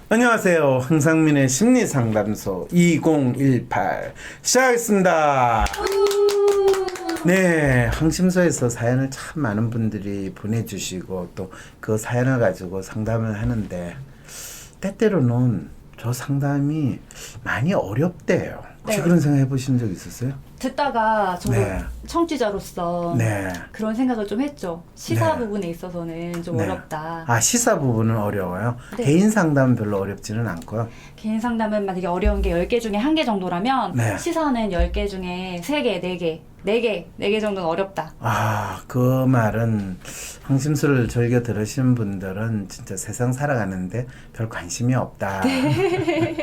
안녕하세요. 황상민의 심리상담소 2018 시작하겠습니다. 네, 황심소에서 사연을 참 많은 분들이 보내주시고 또 그 사연을 가지고 상담을 하는데 때때로는 저 상담이 많이 어렵대요. 혹시 네. 그런 생각 해보신 적 있었어요? 듣다가 저도 네. 청취자로서 네. 그런 생각을 좀 했죠. 시사 네. 부분에 있어서는 좀 네. 어렵다. 아, 시사 부분은 어려워요? 네. 개인 상담은 별로 어렵지는 않고요. 개인 상담은 만약에 어려운 게 10개 중에 1개 정도라면 네. 시사는 10개 중에 3개, 4개 정도는 어렵다. 아, 그 말은 황심수를 즐겨 들으시는 분들은 진짜 세상 살아가는데 별 관심이 없다.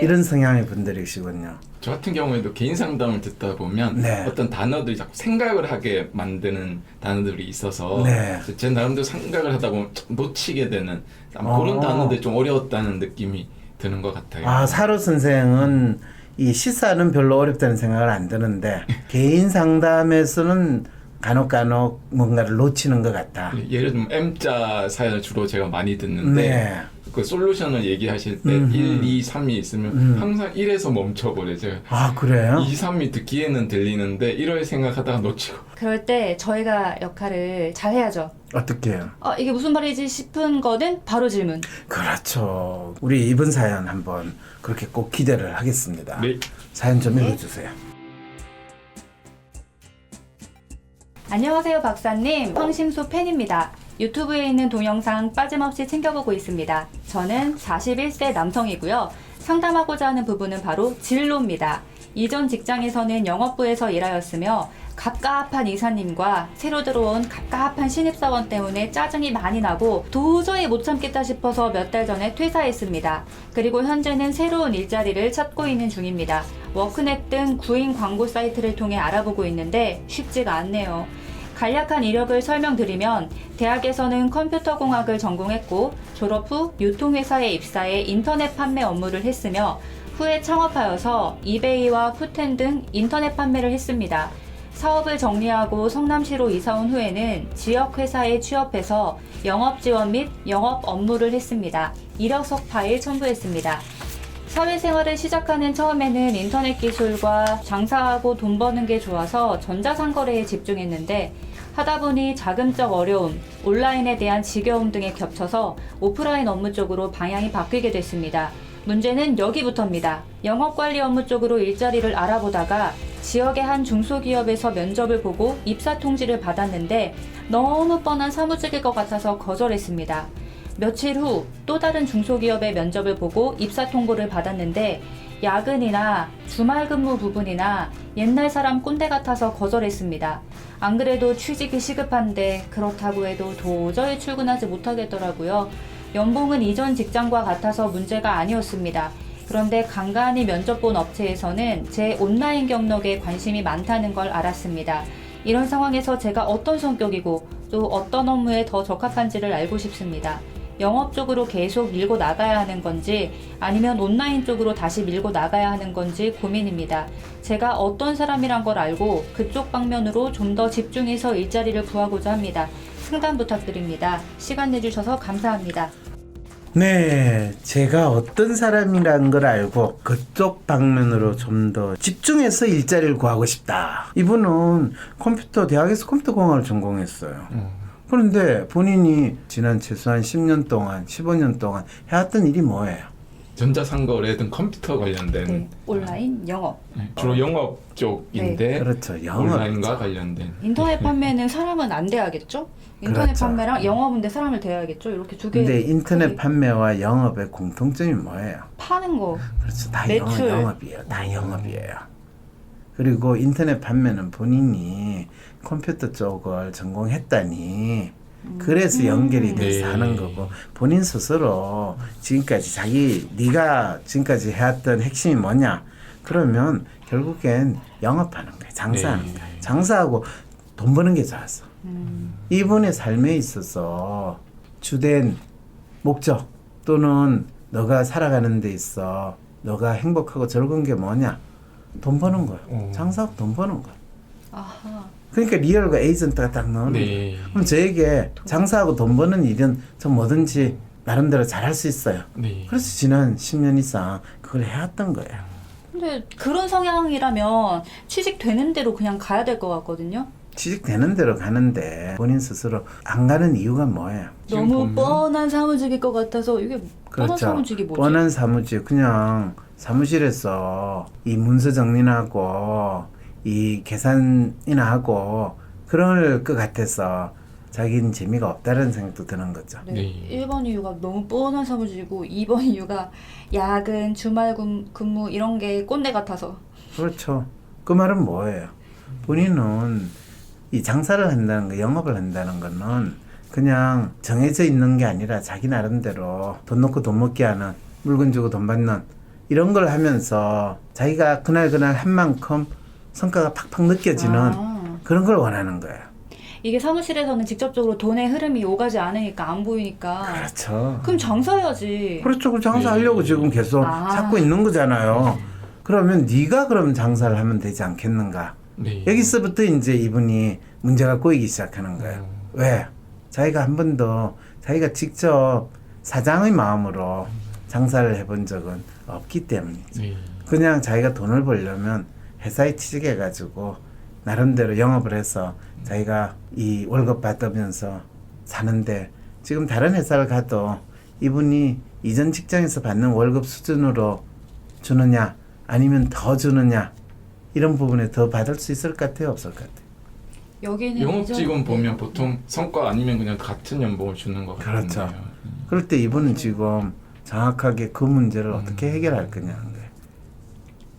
이런 성향의 분들이시군요. 저 같은 경우에도 개인 상담을 듣다 보면 네. 어떤 단어들이 자꾸 생각을 하게 만드는 단어들이 있어서 네. 제 나름대로 생각을 하다 보면 놓치게 되는 그런 단어들이 좀 어려웠다는 느낌이 드는 것 같아요. 아, 사로 선생은 이 시사는 별로 어렵다는 생각을 안 드는데 개인 상담에서는 간혹 뭔가를 놓치는 것 같다. 예를 들면 M자 사연을 주로 제가 많이 듣는데 네. 그 솔루션을 얘기하실 때 1, 2, 3이 있으면 항상 1에서 멈춰버려요. 제가 아, 그래요? 2, 3이 듣기에는 들리는데 1을 생각하다가 놓치고 그럴 때 저희가 역할을 잘 해야죠. 어떻게 해요? 이게 무슨 말이지 싶은 거는 바로 질문. 그렇죠. 우리 이번 사연 한번 그렇게 꼭 기대를 하겠습니다. 네. 사연 좀 읽어주세요. 안녕하세요 박사님, 황심소 팬입니다. 유튜브에 있는 동영상 빠짐없이 챙겨보고 있습니다. 저는 41세 남성이고요. 상담하고자 하는 부분은 바로 진로입니다. 이전 직장에서는 영업부에서 일하였으며 갑갑한 이사님과 새로 들어온 갑갑한 신입사원 때문에 짜증이 많이 나고 도저히 못 참겠다 싶어서 몇 달 전에 퇴사했습니다. 그리고 현재는 새로운 일자리를 찾고 있는 중입니다. 워크넷 등 구인 광고 사이트를 통해 알아보고 있는데 쉽지가 않네요. 간략한 이력을 설명드리면 대학에서는 컴퓨터공학을 전공했고 졸업 후 유통회사에 입사해 인터넷 판매 업무를 했으며 후에 창업하여서 이베이와 푸텐 등 인터넷 판매를 했습니다. 사업을 정리하고 성남시로 이사온 후에는 지역회사에 취업해서 영업 지원 및 영업 업무를 했습니다. 이력서 파일 첨부했습니다. 사회생활을 시작하는 처음에는 인터넷 기술과 장사하고 돈 버는 게 좋아서 전자상거래에 집중했는데 하다 보니 자금적 어려움, 온라인에 대한 지겨움 등에 겹쳐서 오프라인 업무 쪽으로 방향이 바뀌게 됐습니다. 문제는 여기부터입니다. 영업관리 업무 쪽으로 일자리를 알아보다가 지역의 한 중소기업에서 면접을 보고 입사 통지를 받았는데 너무 뻔한 사무직일 것 같아서 거절했습니다. 며칠 후 또 다른 중소기업의 면접을 보고 입사 통보를 받았는데 야근이나 주말 근무 부분이나 옛날 사람 꼰대 같아서 거절했습니다. 안 그래도 취직이 시급한데 그렇다고 해도 도저히 출근하지 못하겠더라고요. 연봉은 이전 직장과 같아서 문제가 아니었습니다. 그런데 간간히 면접 본 업체에서는 제 온라인 경력에 관심이 많다는 걸 알았습니다. 이런 상황에서 제가 어떤 성격이고 또 어떤 업무에 더 적합한지를 알고 싶습니다. 영업 쪽으로 계속 밀고 나가야 하는 건지 아니면 온라인 쪽으로 다시 밀고 나가야 하는 건지 고민입니다. 제가 어떤 사람이란 걸 알고 그쪽 방면으로 좀 더 집중해서 일자리를 구하고자 합니다. 상담 부탁드립니다. 시간 내주셔서 감사합니다. 네, 제가 어떤 사람이라는 걸 알고 그쪽 방면으로 좀 더 집중해서 일자리를 구하고 싶다. 이분은 대학에서 컴퓨터공학을 전공했어요. 그런데 본인이 지난 최소한 10년 동안, 15년 동안 해왔던 일이 뭐예요? 전자상거래 등 컴퓨터 관련된 네, 온라인 영업. 주로 영업 쪽인데 그렇죠. 영업. 온라인과 관련된 인터넷 판매는 사람은 안 돼야겠죠? 인터넷 그렇죠. 판매랑 영업인데 사람을 대야겠죠? 이렇게 두 개. 근데 인터넷 판매와 영업의 공통점이 뭐예요? 파는 거. 그렇죠. 다 매출. 영업이에요. 다 영업이에요. 그리고 인터넷 판매는 본인이 컴퓨터 쪽을 전공했다니 그래서 연결이 돼서 네. 하는 거고 본인 스스로 지금까지 네가 지금까지 해왔던 핵심이 뭐냐 그러면 결국엔 영업하는 거예요. 장사하는 네. 거예요. 장사하고 돈 버는 게 좋았어. 이분의 삶에 있어서 주된 목적 또는 너가 살아가는 데 있어 너가 행복하고 즐거운 게 뭐냐? 돈 버는 거예요. 장사하고 돈 버는 거예요. 아하. 그러니까 리얼과 에이전트가 딱 나오는 네. 거예요. 그럼 저에게 장사하고 돈 버는 일은 저 뭐든지 나름대로 잘할 수 있어요. 네. 그래서 지난 10년 이상 그걸 해왔던 거예요. 근데 그런 성향이라면 취직되는 대로 그냥 가야 될 것 같거든요. 취직되는 대로 가는데 본인 스스로 안 가는 이유가 뭐예요? 지금 너무 보면- 뻔한 사무직일 것 같아서 이게 뻔한 사무직이 뭐지? 뻔한 사무직. 그냥 사무실에서 이 문서 정리나 하고 이 계산이나 하고 그럴 것 같아서 자기는 재미가 없다는 생각도 드는 거죠. 네. 네. 1번 이유가 너무 뻔한 사무직이고 2번 이유가 야근, 주말 근무 이런 게 꼰대 같아서. 그렇죠. 그 말은 뭐예요? 본인은 이 장사를 한다는 거, 영업을 한다는 거는 그냥 정해져 있는 게 아니라 자기 나름대로 돈 넣고 돈 먹게 하는, 물건 주고 돈 받는 이런 걸 하면서 자기가 그날 한 만큼 성과가 팍팍 느껴지는 아. 그런 걸 원하는 거예요. 이게 사무실에서는 직접적으로 돈의 흐름이 오가지 않으니까 안 보이니까. 그렇죠. 그럼 장사해야지. 그렇죠. 그 장사하려고 네. 지금 계속 아. 찾고 있는 거잖아요. 그러면 네가 그럼 장사를 하면 되지 않겠는가? 네. 여기서부터 이제 이분이 문제가 꼬이기 시작하는 거예요. 왜? 자기가 한 번도 자기가 직접 사장의 마음으로 장사를 해본 적은 없기 때문이죠. 네. 그냥 자기가 돈을 벌려면 회사에 취직해가지고 나름대로 영업을 해서 자기가 이 월급 받으면서 사는데, 지금 다른 회사를 가도 이분이 이전 직장에서 받는 월급 수준으로 주느냐 아니면 더 주느냐, 이런 부분에 더 받을 수 있을 것 같아요, 없을 것 같아요? 여기는 영업 이전- 직원 보면 보통 성과 아니면 그냥 같은 연봉을 주는 것 같은데요. 그렇죠. 그럴 때 이분은 지금 정확하게 그 문제를 어떻게 해결할 거냐는 거예요.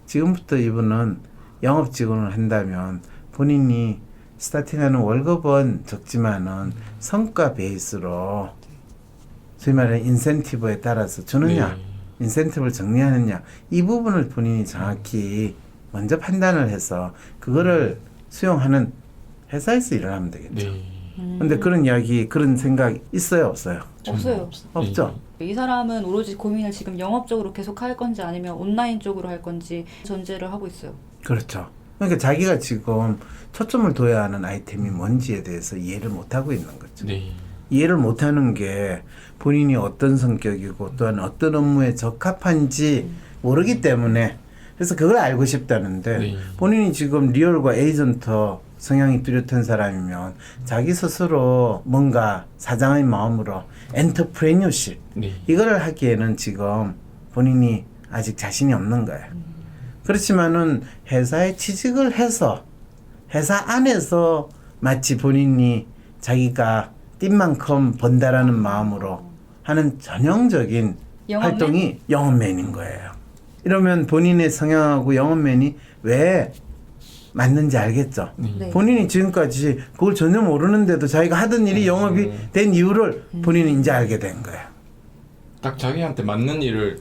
지금부터 이분은 영업 직원을 한다면 본인이 스타팅하는 월급은 적지만은 성과 베이스로 소위 말하는 인센티브에 따라서 주느냐, 네. 인센티브를 정리하느냐, 이 부분을 본인이 정확히 먼저 판단을 해서 그거를 수용하는 회사에서 일을 하면 되겠죠. 네. 근데 그런 이야기, 그런 생각 있어요, 없어요? 없어요. 없죠. 네. 이 사람은 오로지 고민을 지금 영업적으로 계속 할 건지 아니면 온라인 쪽으로 할 건지 전제를 하고 있어요. 그렇죠. 그러니까 자기가 지금 초점을 둬야 하는 아이템이 뭔지에 대해서 이해를 못하고 있는 거죠. 네. 이해를 못하는 게 본인이 어떤 성격이고 또한 어떤 업무에 적합한지 모르기 때문에, 그래서 그걸 알고 싶다는데, 네. 본인이 지금 리얼과 에이전트 성향이 뚜렷한 사람이면 자기 스스로 뭔가 사장의 마음으로 엔터프레뉴십 네. 이거를 하기에는 지금 본인이 아직 자신이 없는 거예요. 그렇지만은 회사에 취직을 해서 회사 안에서 마치 본인이 자기가 뛴 만큼 번다라는 마음으로 하는 전형적인 영업맨? 활동이 영업맨인 거예요. 이러면 본인의 성향하고 영업맨이 왜 맞는지 알겠죠? 네. 본인이 지금까지 그걸 전혀 모르는데도 자기가 하던 일이 영업이 된 이유를 본인이 이제 알게 된 거예요. 딱 자기한테 맞는 일을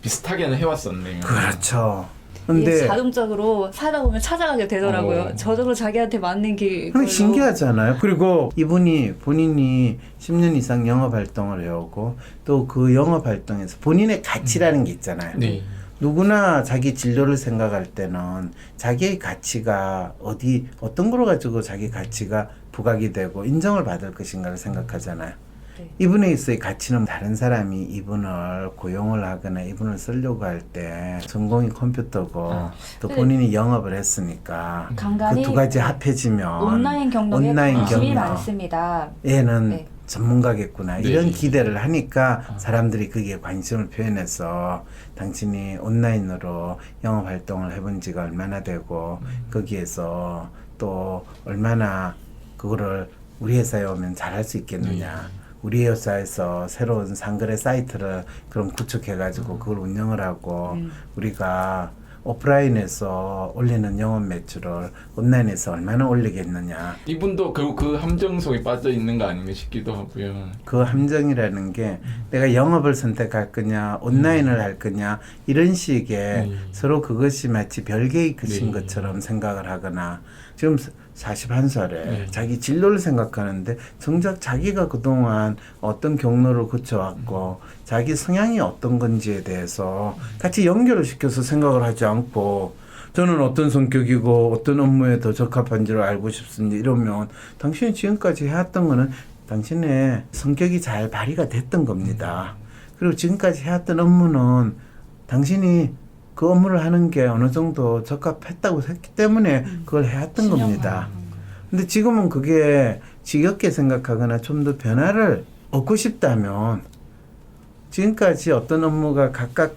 비슷하게는 해왔었네요. 그렇죠. 이게 근데 자동적으로 살다 보면 찾아가게 되더라고요. 저절로 자기한테 맞는 길. 그게 신기하잖아요. 그리고 이분이 본인이 10년 이상 영업 활동을 해오고 또 그 영업 활동에서 본인의 가치라는 게 있잖아요. 네. 누구나 자기 진로를 생각할 때는 자기의 가치가 어떤 거로 가지고 자기 가치가 부각이 되고 인정을 받을 것인가를 생각하잖아요. 네. 이분에 있어의 가치는 다른 사람이 이분을 고용을 하거나 이분을 쓰려고 할 때 전공이 컴퓨터고 또 네. 본인이 영업을 했으니까 간간히 그 두 가지 합해지면 온라인 경력에 온라인 관심이 경력. 많습니다. 얘는 네. 전문가겠구나 네. 이런 기대를 하니까 사람들이 거기에 관심을 표현해서 당신이 온라인으로 영업 활동을 해본 지가 얼마나 되고 거기에서 또 얼마나 그거를 우리 회사에 오면 잘할 수 있겠느냐, 우리 회사에서 새로운 상거래 사이트를 그럼 구축해가지고 그걸 운영을 하고 우리가 오프라인에서 올리는 영업 매출을 온라인에서 얼마나 올리겠느냐, 이분도 그 함정 속에 빠져 있는 거 아닌가 싶기도 하고요. 그 함정이라는 게 내가 영업을 선택할 거냐 온라인을 할 거냐 이런 식의 서로 그것이 마치 별개의 것인 네. 것처럼 생각을 하거나, 지금 41살에 네. 자기 진로를 생각하는데 정작 자기가 그동안 어떤 경로를 거쳐왔고 자기 성향이 어떤 건지에 대해서 같이 연결을 시켜서 생각을 하지 않고, 저는 어떤 성격이고 어떤 업무에 더 적합한지를 알고 싶습니다 이러면 당신이 지금까지 해왔던 거는 당신의 성격이 잘 발휘가 됐던 겁니다. 그리고 지금까지 해왔던 업무는 당신이 그 업무를 하는 게 어느 정도 적합했다고 했기 때문에 그걸 해왔던 겁니다. 근데 지금은 그게 지겹게 생각하거나 좀 더 변화를 얻고 싶다면 지금까지 어떤 업무가 각각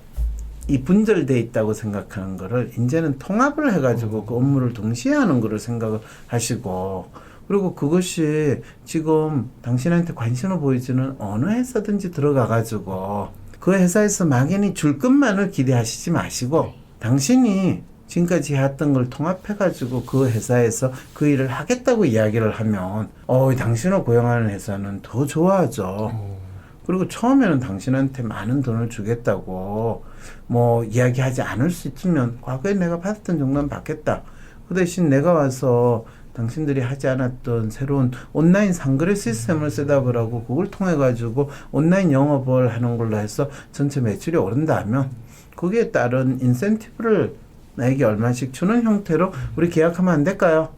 이 분절돼 있다고 생각하는 거를 이제는 통합을 해가지고 그 업무를 동시에 하는 거를 생각을 하시고, 그리고 그것이 지금 당신한테 관심을 보이지는 어느 회사든지 들어가가지고 그 회사에서 막연히 줄 것만을 기대하시지 마시고 당신이 지금까지 해왔던 걸 통합해가지고 그 회사에서 그 일을 하겠다고 이야기를 하면 당신을 고용하는 회사는 더 좋아하죠. 그리고 처음에는 당신한테 많은 돈을 주겠다고 뭐 이야기하지 않을 수 있으면 과거에 내가 받았던 정도는 받겠다. 그 대신 내가 와서 당신들이 하지 않았던 새로운 온라인 상거래 시스템을 셋업을 하고 그걸 통해 가지고 온라인 영업을 하는 걸로 해서 전체 매출이 오른다면 거기에 따른 인센티브를 나에게 얼마씩 주는 형태로 우리 계약하면 안 될까요?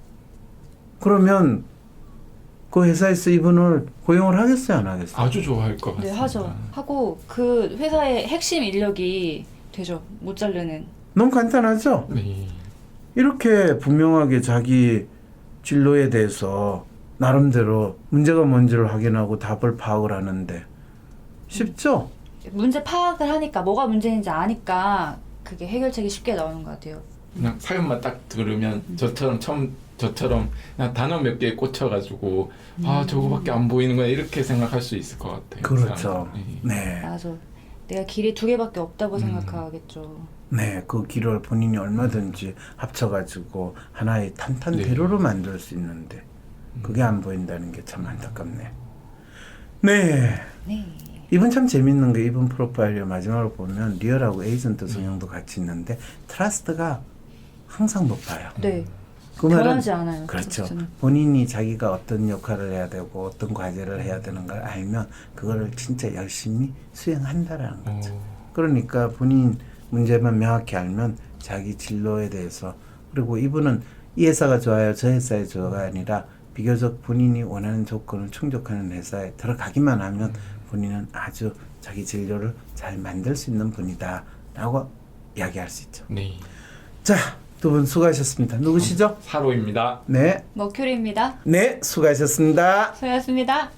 그러면 그 회사에서 이분을 고용을 하겠어요, 안 하겠어요? 아주 좋아할 것 네, 같습니다. 하죠. 하고 그 회사의 핵심 인력이 되죠. 못 자르는. 너무 간단하죠? 네. 이렇게 분명하게 자기 진로에 대해서 나름대로 문제가 뭔지를 확인하고 답을 파악을 하는데 쉽죠? 문제 파악을 하니까 뭐가 문제인지 아니까 그게 해결책이 쉽게 나오는 것 같아요. 그냥 사연만 딱 들으면 저처럼 그냥 단어 몇 개에 꽂혀가지고 저거밖에 안 보이는 거야 이렇게 생각할 수 있을 것 같아요. 그렇죠. 네. 네. 맞아. 내가 길이 두 개밖에 없다고 생각하겠죠. 네, 그 길을 본인이 얼마든지 합쳐가지고 하나의 탄탄대로로 만들 수 있는데 그게 안 보인다는 게 참 안타깝네. 네. 네. 이분 참 재밌는 게 이분 프로파일을 마지막으로 보면 리얼하고 에이전트 성향도 같이 있는데 트러스트가 항상 높아요. 네. 그 말은 변하지 않아요. 그렇죠. 트러스트는. 본인이 자기가 어떤 역할을 해야 되고 어떤 과제를 해야 되는 걸 알면 그거를 진짜 열심히 수행한다라는 거죠. 그러니까 본인 문제만 명확히 알면 자기 진로에 대해서, 그리고 이분은 이 회사가 좋아요 저 회사에 좋아가 아니라 비교적 본인이 원하는 조건을 충족하는 회사에 들어가기만 하면 본인은 아주 자기 진로를 잘 만들 수 있는 분이다 라고 이야기할 수 있죠. 네. 자, 두 분 수고하셨습니다. 누구시죠? 사로입니다. 네, 머큐리입니다. 네, 수고하셨습니다. 수고하셨습니다.